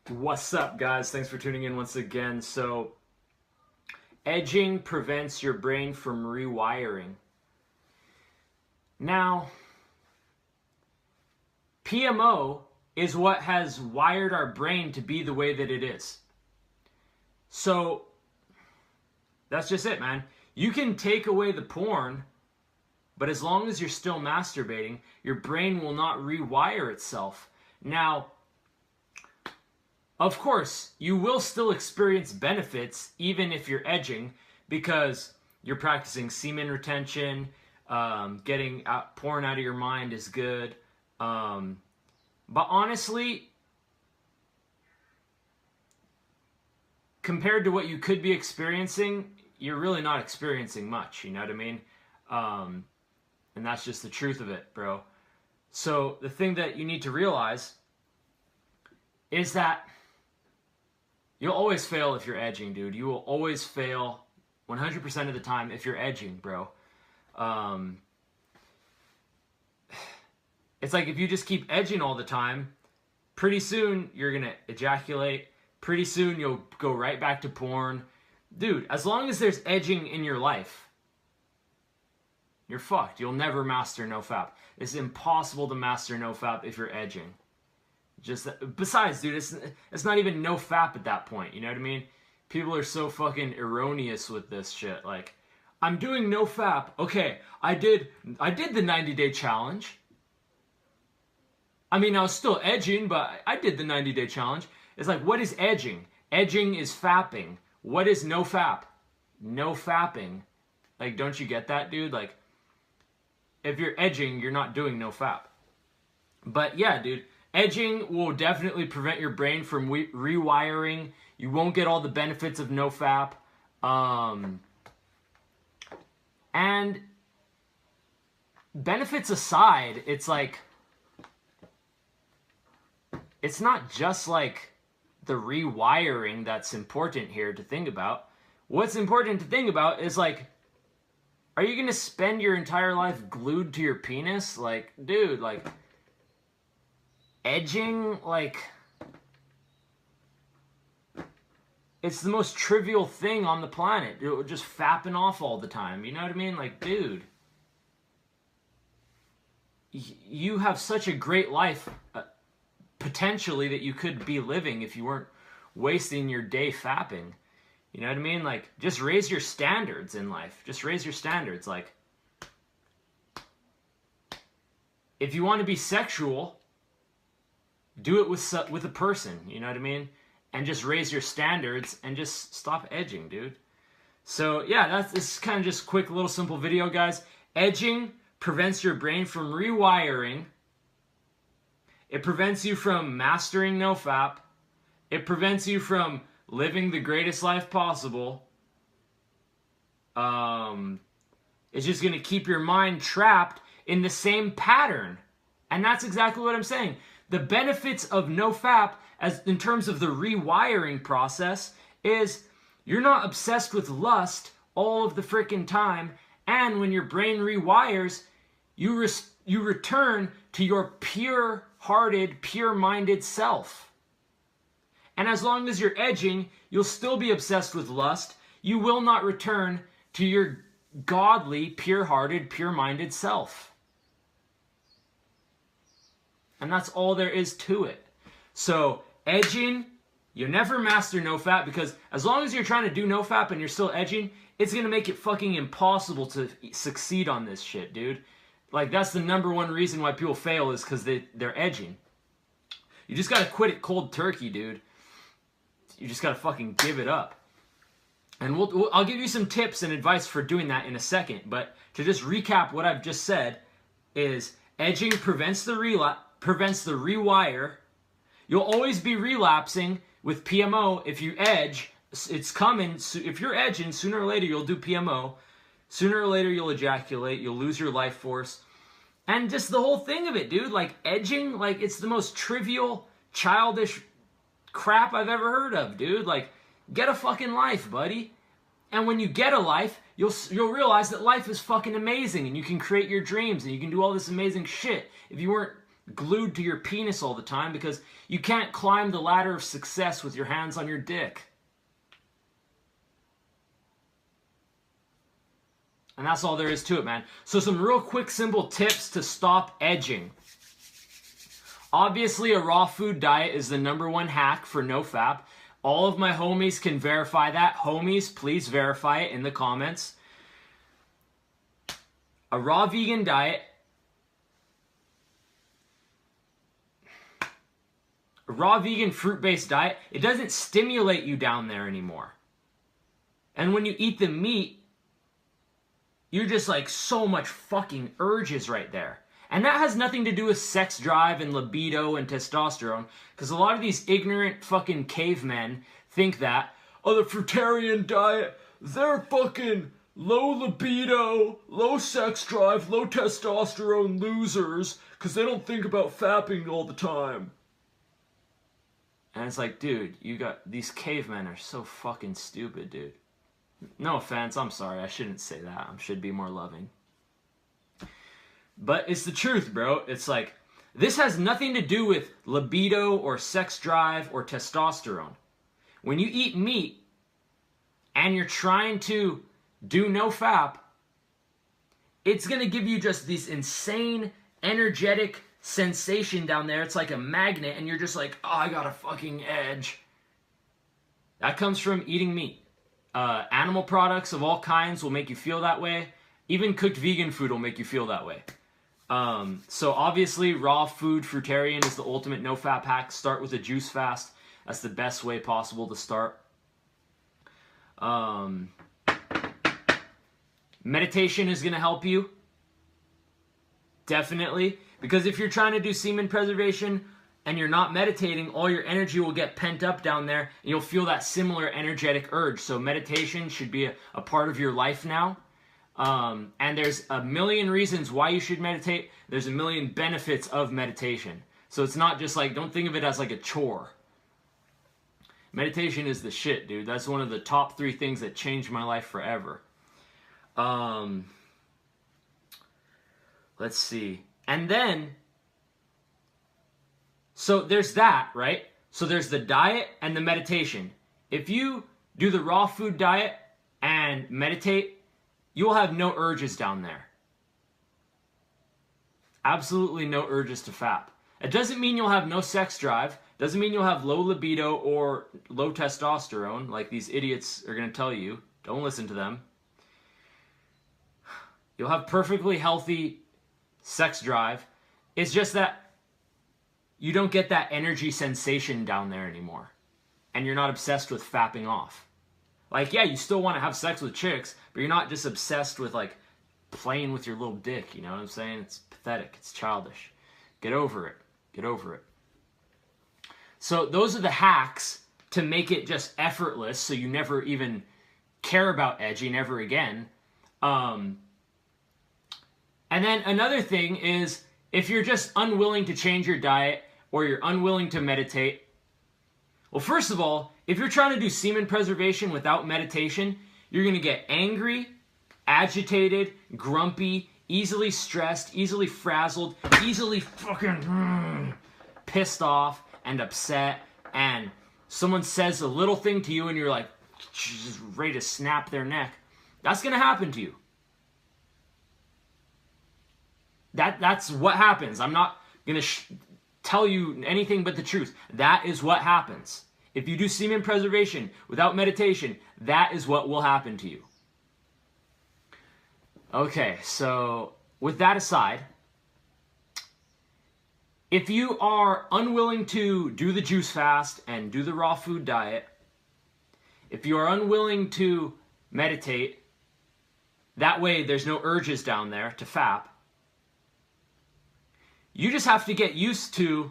What's up, guys? Thanks for tuning in once again. So, edging prevents your brain from rewiring. Now, PMO is what has wired our brain to be the way that it is. So, that's just it, man. You can take away the porn, but as long as you're still masturbating, your brain will not rewire itself. Now, of course, you will still experience benefits even if you're edging, because you're practicing semen retention, getting porn out of your mind is good. But honestly, compared to what you could be experiencing, you're really not experiencing much, you know what I mean? And that's just the truth of it, bro. So the thing that you need to realize is that you'll always fail if you're edging, dude. You will always fail 100% of the time if you're edging, bro. It's like if you just keep edging all the time, pretty soon you're going to ejaculate. Pretty soon you'll go right back to porn. Dude, as long as there's edging in your life, you're fucked. You'll never master nofap. It's impossible to master nofap if you're edging. Besides, dude, it's not even no fap at that point, you know what I mean? People are so fucking erroneous with this shit. Like, I'm doing no fap. Okay, I did the 90-day challenge. I mean, I was still edging, but I did the 90-day challenge. It's like, what is edging? Edging is fapping. What is no fap? No fapping. Like, don't you get that, dude? Like, if you're edging, you're not doing no fap. But yeah, dude, edging will definitely prevent your brain from rewiring. You won't get all the benefits of nofap. And benefits aside, it's like, it's not just like the rewiring that's important here to think about. What's important to think about is like, are you going to spend your entire life glued to your penis? Like, dude, like, edging, like, it's the most trivial thing on the planet. Just fapping off all the time, you know what I mean? Like, dude, you have such a great life, potentially, that you could be living if you weren't wasting your day fapping. You know what I mean? Like, just raise your standards in life. Just raise your standards. Like, if you want to be sexual, do it with a person, you know what I mean? And just raise your standards and just stop edging, dude. So yeah, this is kind of just a quick little simple video, guys. Edging prevents your brain from rewiring. It prevents you from mastering nofap. It prevents you from living the greatest life possible. It's just going to keep your mind trapped in the same pattern. And that's exactly what I'm saying. The benefits of nofap, as in terms of the rewiring process, is you're not obsessed with lust all of the freaking time, and when your brain rewires, you return to your pure-hearted, pure-minded self. And as long as you're edging, you'll still be obsessed with lust. You will not return to your godly, pure-hearted, pure-minded self. And that's all there is to it. So, edging, you never master nofap, because as long as you're trying to do nofap and you're still edging, it's going to make it fucking impossible to succeed on this shit, dude. Like, that's the number one reason why people fail, is because they're edging. You just got to quit it cold turkey, dude. You just got to fucking give it up. And I'll give you some tips and advice for doing that in a second. But to just recap what I've just said is edging prevents the rewire. You'll always be relapsing with PMO. If you edge, it's coming. If you're edging, sooner or later you'll do PMO. Sooner or later you'll ejaculate. You'll lose your life force. And just the whole thing of it, dude. Like, edging, like, it's the most trivial, childish crap I've ever heard of, dude. Like, get a fucking life, buddy. And when you get a life, you'll realize that life is fucking amazing, and you can create your dreams, and you can do all this amazing shit. If you weren't glued to your penis all the time because you can't climb the ladder of success with your hands on your dick. And that's all there is to it, man. So some real quick, simple tips to stop edging. Obviously, a raw food diet is the #1 hack for NoFap. All of my homies can verify that. Homies, please verify it in the comments. A raw vegan diet, a raw vegan fruit-based diet, it doesn't stimulate you down there anymore. And when you eat the meat, you're just like so much fucking urges right there. And that has nothing to do with sex drive and libido and testosterone, because a lot of these ignorant fucking cavemen think that, oh, the fruitarian diet, they're fucking low libido, low sex drive, low testosterone losers, because they don't think about fapping all the time. And it's like, dude, these cavemen are so fucking stupid, dude. No offense, I'm sorry, I shouldn't say that. I should be more loving. But it's the truth, bro. It's like, this has nothing to do with libido or sex drive or testosterone. When you eat meat and you're trying to do NoFap, it's going to give you just this insane, energetic sensation down there. It's like a magnet, and you're just like, oh, I got a fucking edge. That comes from eating meat. Animal products of all kinds will make you feel that way. Even cooked vegan food will make you feel that way. So obviously, raw food, fruitarian is the ultimate NoFap hack. Start with a juice fast. That's the best way possible to start. Meditation is going to help you. Definitely. Because if you're trying to do semen preservation and you're not meditating, all your energy will get pent up down there, and you'll feel that similar energetic urge. So meditation should be a part of your life now. And there's a million reasons why you should meditate. There's a million benefits of meditation. So it's not just like, don't think of it as like a chore. Meditation is the shit, dude. That's one of the top 3 things that changed my life forever. Let's see. And then, so there's that, right? So there's the diet and the meditation. If you do the raw food diet and meditate, you will have no urges down there. Absolutely no urges to fap. It doesn't mean you'll have no sex drive. Doesn't mean you'll have low libido or low testosterone, like these idiots are going to tell you. Don't listen to them. You'll have perfectly healthy sex drive. It's just that you don't get that energy sensation down there anymore. And you're not obsessed with fapping off. Like, yeah, you still want to have sex with chicks, but you're not just obsessed with, like, playing with your little dick, you know what I'm saying? It's pathetic. It's childish. Get over it. Get over it. So those are the hacks to make it just effortless, so you never even care about edging ever again. And then another thing is, if you're just unwilling to change your diet or you're unwilling to meditate, well, first of all, if you're trying to do semen preservation without meditation, you're going to get angry, agitated, grumpy, easily stressed, easily frazzled, easily fucking pissed off and upset, and someone says a little thing to you and you're like just ready to snap their neck. That's going to happen to you. That's what happens. I'm not going to tell you anything but the truth. That is what happens. If you do semen preservation without meditation, that is what will happen to you. Okay, so with that aside, if you are unwilling to do the juice fast and do the raw food diet, if you are unwilling to meditate, that way there's no urges down there to fap, you just have to get used to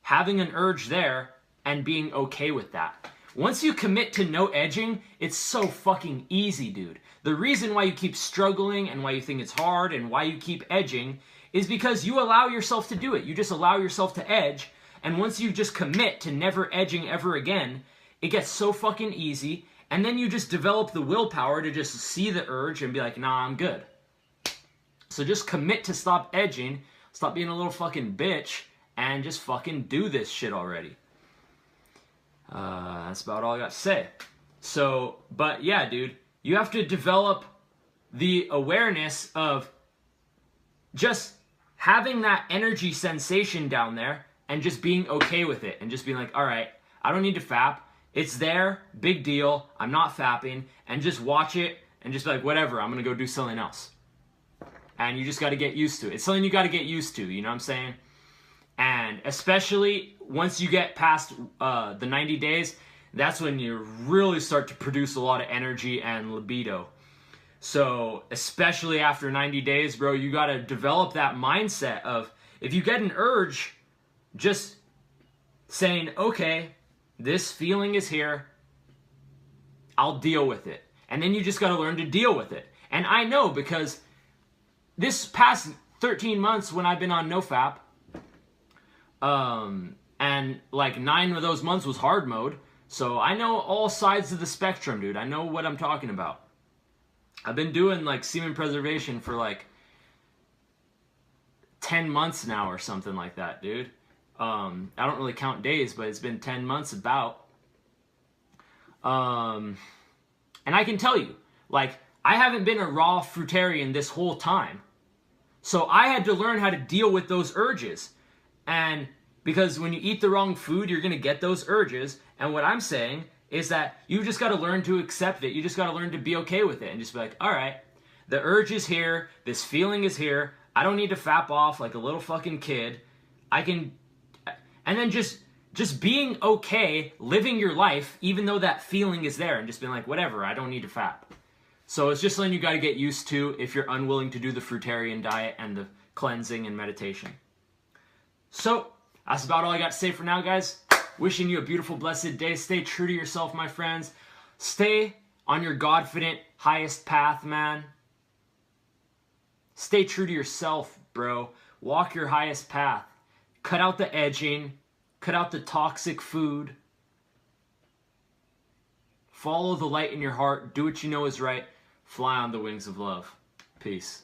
having an urge there and being okay with that. Once you commit to no edging, it's so fucking easy, dude. The reason why you keep struggling and why you think it's hard and why you keep edging is because you allow yourself to do it. You just allow yourself to edge, and once you just commit to never edging ever again, it gets so fucking easy, and then you just develop the willpower to just see the urge and be like, nah, I'm good. So just commit to stop edging. Stop being a little fucking bitch and just fucking do this shit already. That's about all I got to say. So, but yeah, dude, you have to develop the awareness of just having that energy sensation down there and just being okay with it and just being like, all right, I don't need to fap. It's there, big deal. I'm not fapping, and just watch it and just be like, whatever, I'm going to go do something else. And you just got to get used to it. It's something you got to get used to, you know what I'm saying? And especially once you get past the 90 days, that's when you really start to produce a lot of energy and libido. So especially after 90 days, bro, you got to develop that mindset of, if you get an urge, just saying, okay, this feeling is here, I'll deal with it. And then you just got to learn to deal with it. And I know, because this past 13 months when I've been on NoFap, and like 9 of those months was hard mode, so I know all sides of the spectrum, dude. I know what I'm talking about. I've been doing like semen preservation for like 10 months now or something like that, dude. I don't really count days, but it's been 10 months about. And I can tell you, like, I haven't been a raw fruitarian this whole time. So I had to learn how to deal with those urges. And because when you eat the wrong food, you're going to get those urges. And what I'm saying is that you just got to learn to accept it. You just got to learn to be okay with it and just be like, all right, the urge is here. This feeling is here. I don't need to fap off like a little fucking kid. I can... And then just being okay, living your life, even though that feeling is there, and just being like, whatever, I don't need to fap. So it's just something you got to get used to if you're unwilling to do the fruitarian diet and the cleansing and meditation. So that's about all I got to say for now, guys. Wishing you a beautiful, blessed day. Stay true to yourself, my friends. Stay on your Godfident, highest path, man. Stay true to yourself, bro. Walk your highest path. Cut out the edging. Cut out the toxic food. Follow the light in your heart. Do what you know is right. Fly on the wings of love. Peace.